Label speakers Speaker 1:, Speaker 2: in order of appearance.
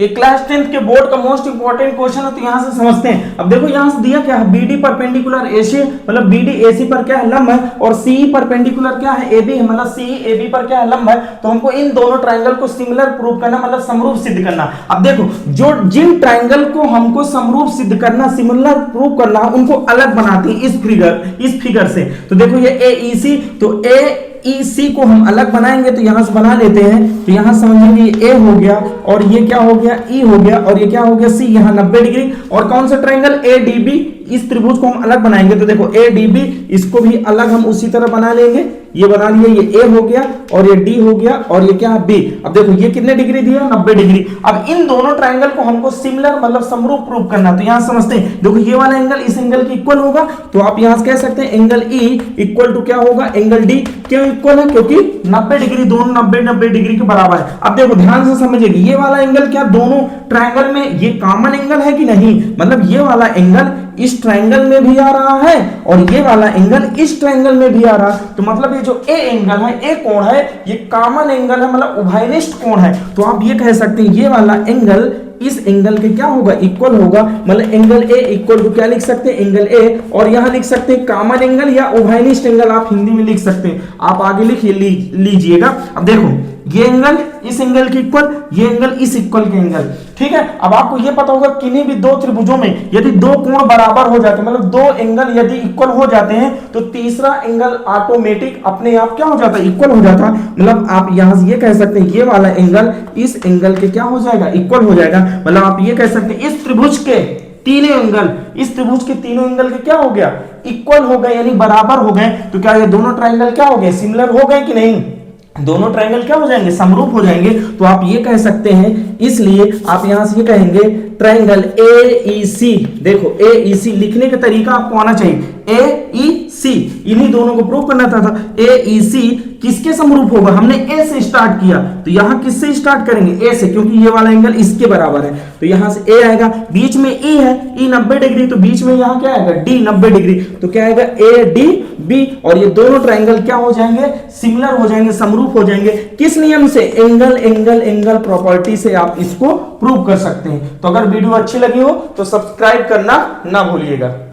Speaker 1: ये class 10th के board का मोस्ट इंपोर्टेंट क्वेश्चन है, तो यहां से समझते हैं। अब देखो यहां से दिया क्या है, बीडी परपेंडिकुलर एसी, मतलब बीडी एसी पर क्या है, लंब है, और सीई परपेंडिकुलर क्या है, एबी है, मतलब सीई एबी पर क्या है, लंब है। तो हमको इन दोनों ट्रायंगल को सिमिलर प्रूव करना, मतलब समरूप सिद्ध करना। अब देखो जो जिन ट्रायंगल को हमको समरूप सिद्ध करना, सिमिलर प्रूव करना, उनको अलग बनाते हैं इस फिगर से। तो देखो ये एईसी, तो एईसी को हम अलग बनाएंगे, तो यहां से बना लेते हैं। तो यहां समझेंगे ये ए हो गया, और ये क्या हो गया, ई हो गया, और ये क्या हो गया, सी। यहां 90 डिग्री। और कौन सा ट्रायंगल, एडीबी, इस त्रिभुज को हम अलग बनाएंगे। तो देखो एडीबी, इसको भी अलग हम उसी तरह बना लेंगे। ये बना लिए, ये ए हो गया, और ये डी हो गया, और ये क्या है, बी। अब देखो ये कितने डिग्री दिया, 90 डिग्री। अब इन दोनों ट्रायंगल को हमको सिमिलर, मतलब समरूप प्रूव करना। तो यहां समझते हैं, देखो ये वाला एंगल इस एंगल के इक्वल होगा, तो आप यहां से कह सकते हैं एंगल ई इक्वल टू क्या होगा, एंगल डी। क्यों इक्वल है, क्योंकि 90 डिग्री, दोनों 90 डिग्री के बराबर है। अब देखो ध्यान से समझिए, ये वाला एंगल क्या दोनों ट्रायंगल में ये कॉमन एंगल है कि नहीं, मतलब ये वाला एंगल इस ट्रायंगल में भी आ रहा है, और ये वाला एंगल इस ट्रायंगल में भी आ रहा है। तो मतलब ये जो ए एंगल है, ए कोण है, ये कॉमन एंगल है, मतलब उभयनिष्ठ कोण है। तो आप ये कह सकते हैं ये वाला एंगल इस एंगल के क्या होगा, इक्वल होगा। मतलब एंगल ए इक्वल टू क्या लिख सकते हैं, एंगल ए, और यहां लिख सकते हैं कॉमन एंगल या उभयनिष्ठ एंगल, आप हिंदी में लिख सकते हैं। आप आगे लिख लीजिएगा। अब देखो ये एंगल इस एंगल के इक्वल, ये एंगल इस इक्वल के एंगल, ठीक है। अब आपको ये पता होगा किन्हीं भी दो त्रिभुजों में यदि दो कोण बराबर हो जाते हैं, मतलब दो एंगल यदि इक्वल हो जाते हैं, तो तीसरा एंगल ऑटोमेटिक अपने आप क्या हो जाता है, इक्वल हो जाता है। मतलब आप यहां से ये कह सकते हैं ये वाला एंगल इस एंगल के क्या हो जाएगा, इक्वल हो जाएगा। मतलब आप ये कह सकते हैं इस त्रिभुज के तीनों एंगल, इस त्रिभुज के तीनों एंगल के क्या हो गया, इक्वल हो गए, यानी बराबर हो गए। तो क्या ये दोनों ट्रायंगल क्या हो गए, सिमिलर हो गए कि नहीं, दोनों ट्रायंगल क्या हो जाएंगे, समरूप हो जाएंगे। तो आप ये कह सकते हैं, इसलिए आप यहां से ये कहेंगे ट्रायंगल एईसी। देखो एईसी लिखने का तरीका आपको आना चाहिए, एईसी, इन्हीं दोनों को प्रूव करना था। एईसी किसके समरूप होगा, हमने ए से स्टार्ट किया, तो यहां किससे स्टार्ट करेंगे, ए से, क्योंकि ये वाला एंगल इसके बराबर है। तो यहां से ए आएगा, बीच में ई है, ई 90 डिग्री, तो बीच में यहां क्या आएगा, डी 90 डिग्री। तो क्या आएगा, ए डी बी, और ये दोनों ट्रायंगल क्या हो जाएंगे, सिमिलर हो जाएंगे, समरूप हो जाएंगे। किस नियम से, एंगल एंगल एंगल प्रॉपर्टी से आप इसको प्रूव कर सकते हैं। तो अगर वीडियो अच्छी लगी हो तो सब्सक्राइब करना ना भूलिएगा।